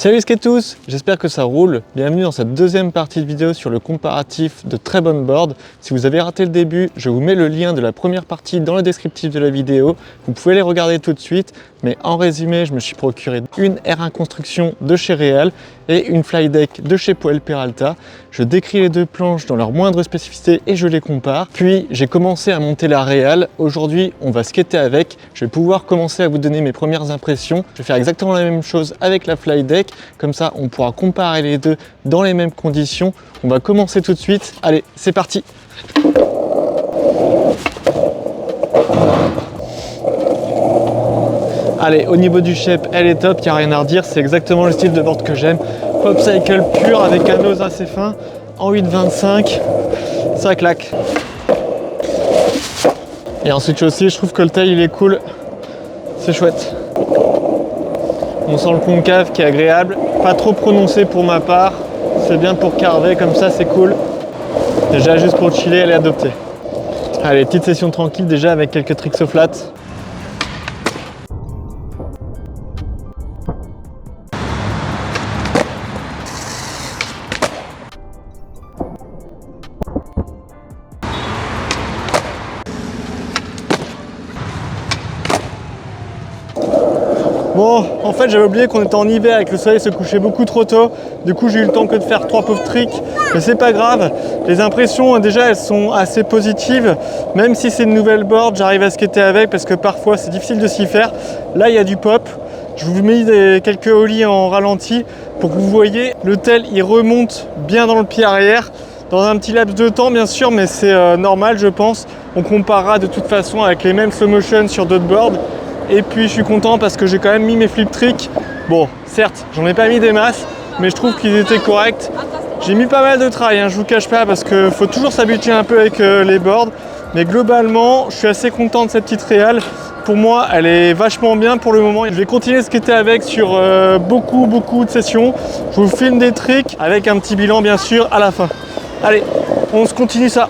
Salut tous, j'espère que ça roule. Bienvenue dans cette deuxième partie de vidéo sur le comparatif de très bonnes boards. Si vous avez raté le début, je vous mets le lien de la première partie dans le descriptif de la vidéo. Vous pouvez les regarder tout de suite. Mais en résumé, je me suis procuré une R1 Construction de chez Real et une Flydeck de chez Poel Peralta. Je décris les deux planches dans leurs moindres spécificités et je les compare. Puis j'ai commencé à monter la Real. Aujourd'hui, on va skater avec. Je vais pouvoir commencer à vous donner mes premières impressions. Je vais faire exactement la même chose avec la Flydeck. Comme ça, on pourra comparer les deux dans les mêmes conditions. On va commencer tout de suite. Allez, c'est parti! Allez, au niveau du shape, elle est top, il n'y a rien à redire, c'est exactement le style de board que j'aime. Popcycle pur avec un nose assez fin, en 8,25, ça claque. Et ensuite aussi, je trouve que le tail il est cool, c'est chouette. On sent le concave qui est agréable, pas trop prononcé pour ma part, c'est bien pour carver, comme ça c'est cool. Déjà juste pour chiller, elle est adoptée. Allez, petite session tranquille déjà avec quelques tricks au flat. Bon, en fait j'avais oublié qu'on était en hiver et que le soleil se couchait beaucoup trop tôt. Du coup j'ai eu le temps que de faire 3 pauvres tricks, mais c'est pas grave. Les impressions déjà elles sont assez positives. Même si c'est une nouvelle board, j'arrive à skater avec parce que parfois c'est difficile de s'y faire. Là il y a du pop. Je vous mets quelques ollies en ralenti pour que vous voyez. Le tail il remonte bien dans le pied arrière. Dans un petit laps de temps bien sûr, mais c'est normal je pense. On comparera de toute façon avec les mêmes slow motion sur d'autres boards. Et puis je suis content parce que j'ai quand même mis mes flip tricks. Bon, certes, j'en ai pas mis des masses, mais je trouve qu'ils étaient corrects. J'ai mis pas mal de travail, hein, je vous cache pas, parce qu'il faut toujours s'habituer un peu avec les boards. Mais globalement, je suis assez content de cette petite réal. Pour moi, elle est vachement bien pour le moment. Je vais continuer à skater avec sur beaucoup de sessions. Je vous filme des tricks avec un petit bilan bien sûr à la fin. Allez, on se continue ça.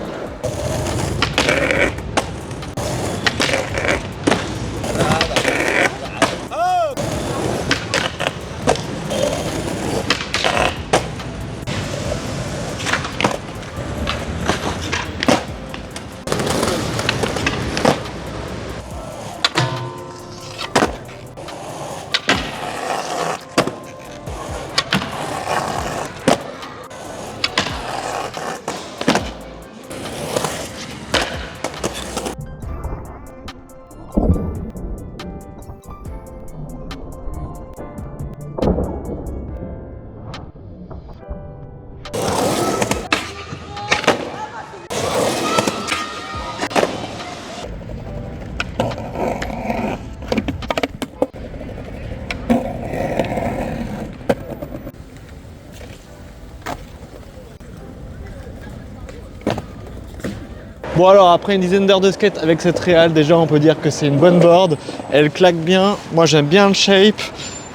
Bon alors après une dizaine d'heures de skate avec cette réal, déjà on peut dire que c'est une bonne board. Elle claque bien, moi j'aime bien le shape.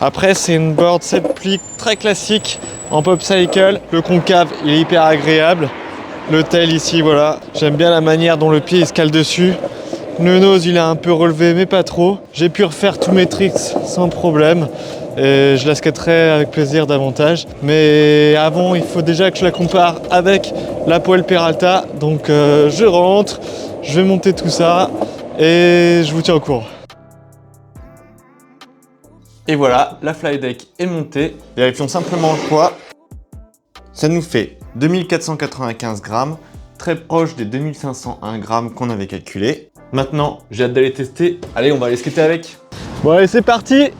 Après c'est une board 7 plis très classique en popcycle. Le concave il est hyper agréable. Le tail ici voilà, j'aime bien la manière dont le pied il se cale dessus. Le nose il est un peu relevé mais pas trop. J'ai pu refaire tous mes tricks sans problème. Et je la skaterai avec plaisir davantage. Mais avant, il faut déjà que je la compare avec la Poel Peralta. Donc je rentre, je vais monter tout ça et je vous tiens au courant. Et voilà, la Flydeck est montée. Vérifions simplement le poids. Ça nous fait 2495 grammes, très proche des 2501 grammes qu'on avait calculé. Maintenant, j'ai hâte d'aller tester. Allez, on va aller skater avec. Bon allez, c'est parti!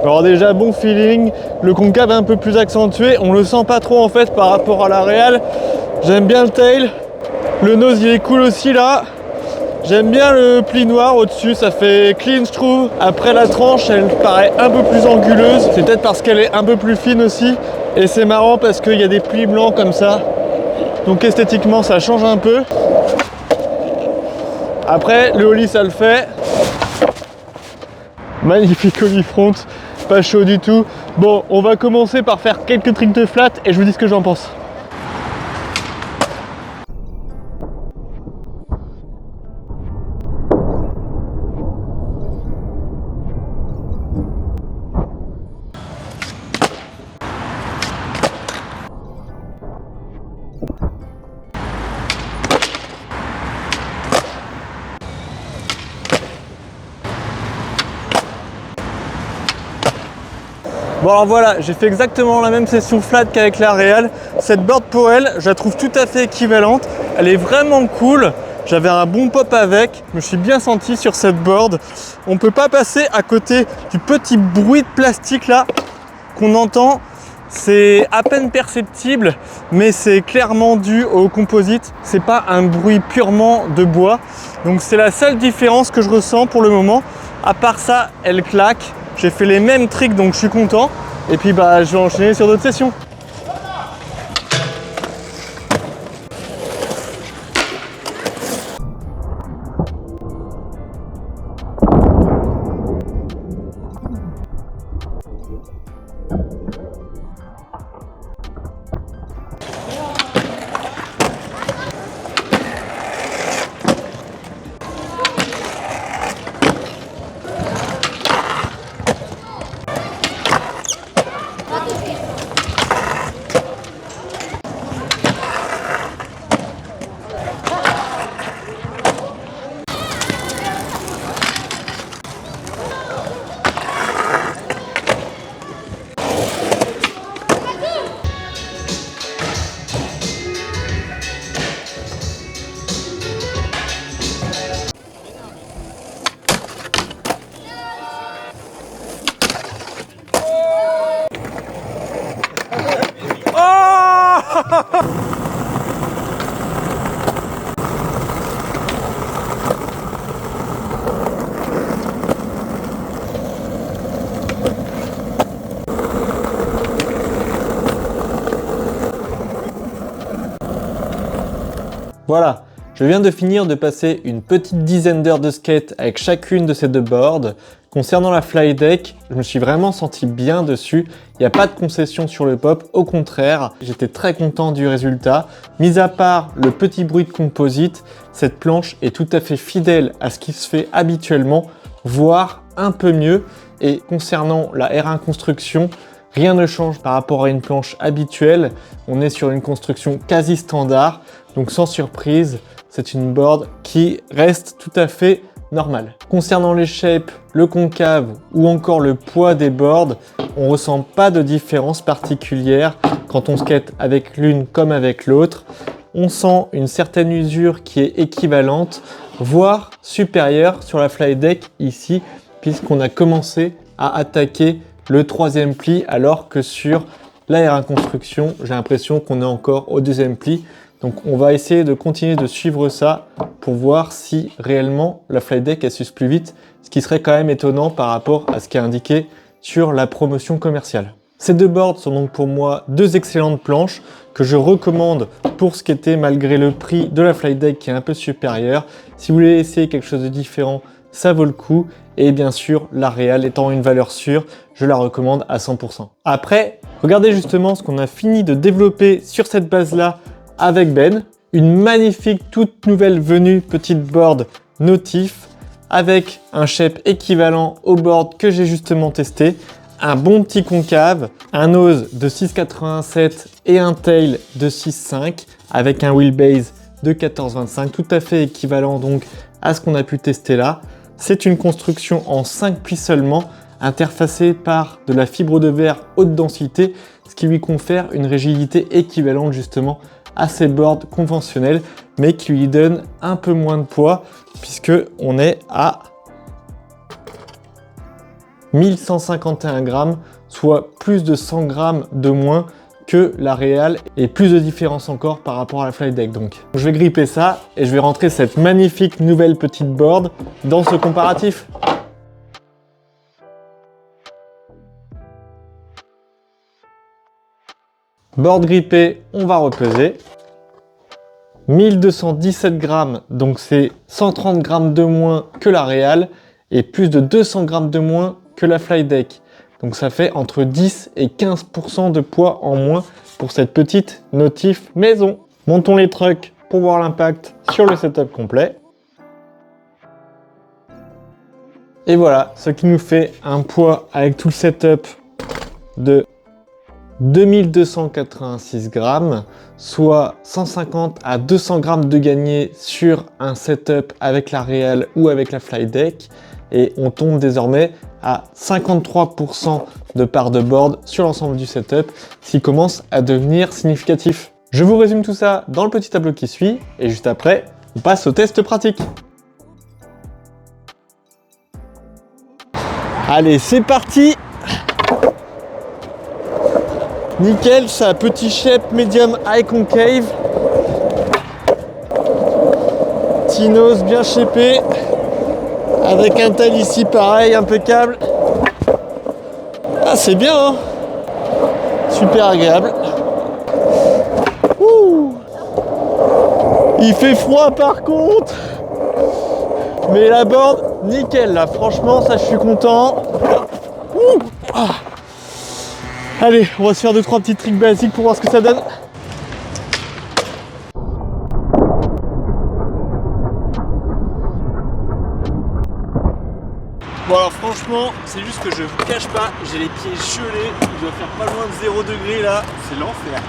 Alors déjà bon feeling, le concave est un peu plus accentué, on le sent pas trop en fait par rapport à la réal. J'aime bien le tail, le nose il est cool aussi là. J'aime bien le pli noir au-dessus, ça fait clean je trouve. Après la tranche elle paraît un peu plus anguleuse, c'est peut-être parce qu'elle est un peu plus fine aussi. Et c'est marrant parce qu'il y a des plis blancs comme ça, donc esthétiquement ça change un peu. Après, le ollie, ça le fait. Magnifique ollie front, pas chaud du tout. Bon, on va commencer par faire quelques tricks de flat et je vous dis ce que j'en pense. Bon alors voilà, j'ai fait exactement la même session flat qu'avec la Real. Cette board Powell, je la trouve tout à fait équivalente. Elle est vraiment cool. J'avais un bon pop avec, je me suis bien senti sur cette board. On ne peut pas passer à côté du petit bruit de plastique là qu'on entend. C'est à peine perceptible, mais c'est clairement dû au composite. C'est pas un bruit purement de bois. Donc c'est la seule différence que je ressens pour le moment. À part ça, elle claque. J'ai fait les mêmes tricks, donc je suis content. Et puis bah, je vais enchaîner sur d'autres sessions. Voilà, je viens de finir de passer une petite dizaine d'heures de skate avec chacune de ces deux boards. Concernant la fly deck, je me suis vraiment senti bien dessus. Il n'y a pas de concession sur le pop, au contraire, j'étais très content du résultat. Mis à part le petit bruit de composite, cette planche est tout à fait fidèle à ce qui se fait habituellement, voire un peu mieux. Et concernant la R1 construction, rien ne change par rapport à une planche habituelle. On est sur une construction quasi standard. Donc sans surprise, c'est une board qui reste tout à fait normale. Concernant les shapes, le concave ou encore le poids des boards, on ne ressent pas de différence particulière quand on skate avec l'une comme avec l'autre. On sent une certaine usure qui est équivalente, voire supérieure sur la fly deck ici, puisqu'on a commencé à attaquer le troisième pli, alors que sur la R1 construction, j'ai l'impression qu'on est encore au deuxième pli. Donc on va essayer de continuer de suivre ça pour voir si réellement la fly deck elle s'use plus vite, ce qui serait quand même étonnant par rapport à ce qui est indiqué sur la promotion commerciale. Ces deux boards sont donc pour moi deux excellentes planches que je recommande pour skater malgré le prix de la fly deck qui est un peu supérieur. Si vous voulez essayer quelque chose de différent, ça vaut le coup. Et bien sûr, la Real étant une valeur sûre, je la recommande à 100%. Après, regardez justement ce qu'on a fini de développer sur cette base-là avec Ben. Une magnifique toute nouvelle venue petite board Notif avec un shape équivalent au board que j'ai justement testé. Un bon petit concave, un nose de 6,87 et un tail de 6,5 avec un wheelbase de 14,25, tout à fait équivalent donc à ce qu'on a pu tester là. C'est une construction en 5 plis seulement, interfacée par de la fibre de verre haute densité, ce qui lui confère une rigidité équivalente justement à ces boards conventionnels, mais qui lui donne un peu moins de poids, puisque on est à 1151 grammes, soit plus de 100 grammes de moins que la Real et plus de différence encore par rapport à la fly deck. Donc je vais gripper ça et je vais rentrer cette magnifique nouvelle petite board dans ce comparatif. Board grippée, on va repeser. 1217 grammes, donc c'est 130 grammes de moins que la Real et plus de 200 grammes de moins que la fly deck. Donc ça fait entre 10 et 15% de poids en moins pour cette petite Notif maison. Montons les trucks pour voir l'impact sur le setup complet. Et voilà, ce qui nous fait un poids avec tout le setup de 2286 grammes, soit 150 à 200 grammes de gagné sur un setup avec la Real ou avec la fly deck. et on tombe désormais à 53% de part de board sur l'ensemble du setup, ce qui commence à devenir significatif. Je vous résume tout ça dans le petit tableau qui suit, et juste après, on passe au test pratique. Allez, c'est parti! Nickel, ça petit shape medium high concave. Tinos bien shapé. Avec un tel ici pareil, impeccable. Ah, c'est bien, hein? Super agréable. Ouh. Il fait froid par contre. Mais la board, nickel là. Franchement, ça je suis content. Ouh. Ah. Allez, on va se faire 2-3 petits tricks basiques pour voir ce que ça donne. Bon alors franchement, c'est juste que je vous cache pas, j'ai les pieds gelés, il doit faire pas loin de 0 degré là, c'est l'enfer.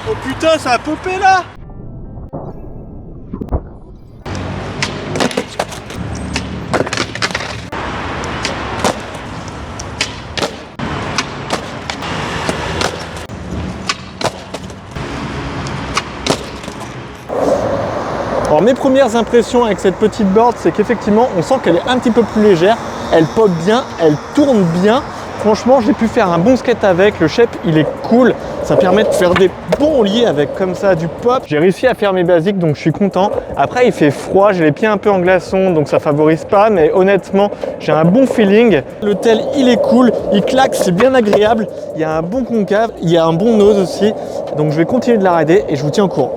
Oh putain, ça a popé là! Alors mes premières impressions avec cette petite board, c'est qu'effectivement on sent qu'elle est un petit peu plus légère, elle pop bien, elle tourne bien. Franchement, j'ai pu faire un bon skate avec, le shape il est cool, ça permet de faire des bons lits avec comme ça du pop. J'ai réussi à faire mes basiques donc je suis content. Après il fait froid, j'ai les pieds un peu en glaçon donc ça favorise pas, mais honnêtement j'ai un bon feeling. Le tel il est cool, il claque, c'est bien agréable, il y a un bon concave, il y a un bon nose aussi. Donc je vais continuer de la rider et je vous tiens au courant.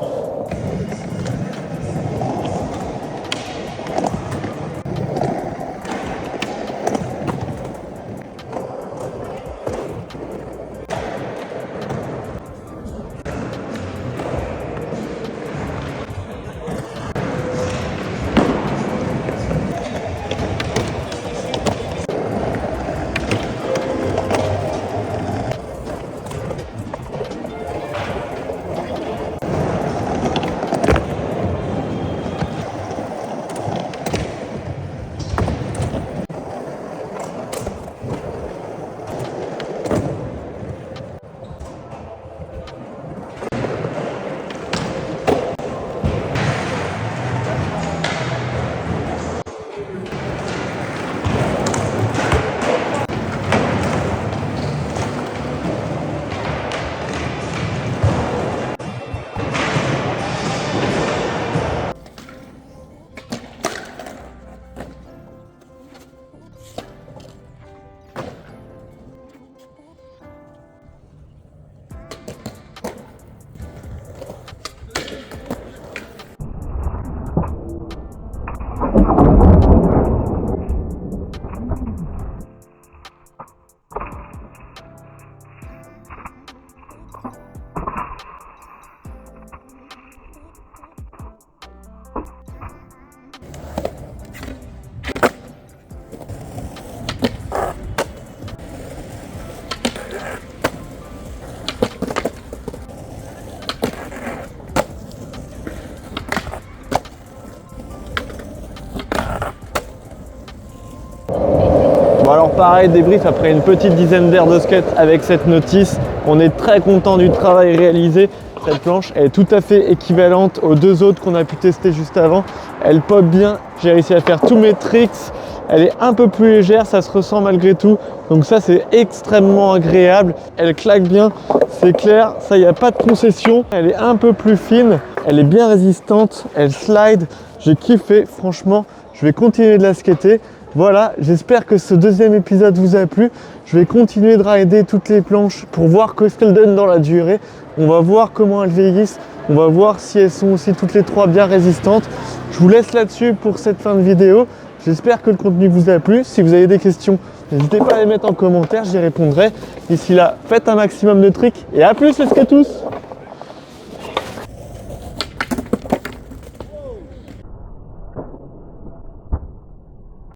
Alors pareil, débrief après une petite dizaine d'heures de skate avec cette notice. On est très content du travail réalisé. Cette planche elle est tout à fait équivalente aux deux autres qu'on a pu tester juste avant. Elle pop bien, j'ai réussi à faire tous mes tricks. Elle est un peu plus légère, ça se ressent malgré tout. Donc ça c'est extrêmement agréable. Elle claque bien, c'est clair, ça il n'y a pas de concession. Elle est un peu plus fine, elle est bien résistante, elle slide. J'ai kiffé, franchement, je vais continuer de la skater. Voilà, j'espère que ce deuxième épisode vous a plu. Je vais continuer de rider toutes les planches pour voir ce qu'elles donnent dans la durée. On va voir comment elles vieillissent. On va voir si elles sont aussi toutes les trois bien résistantes. Je vous laisse là-dessus pour cette fin de vidéo. J'espère que le contenu vous a plu. Si vous avez des questions, n'hésitez pas à les mettre en commentaire, j'y répondrai. D'ici là, faites un maximum de tricks et à plus les skatous!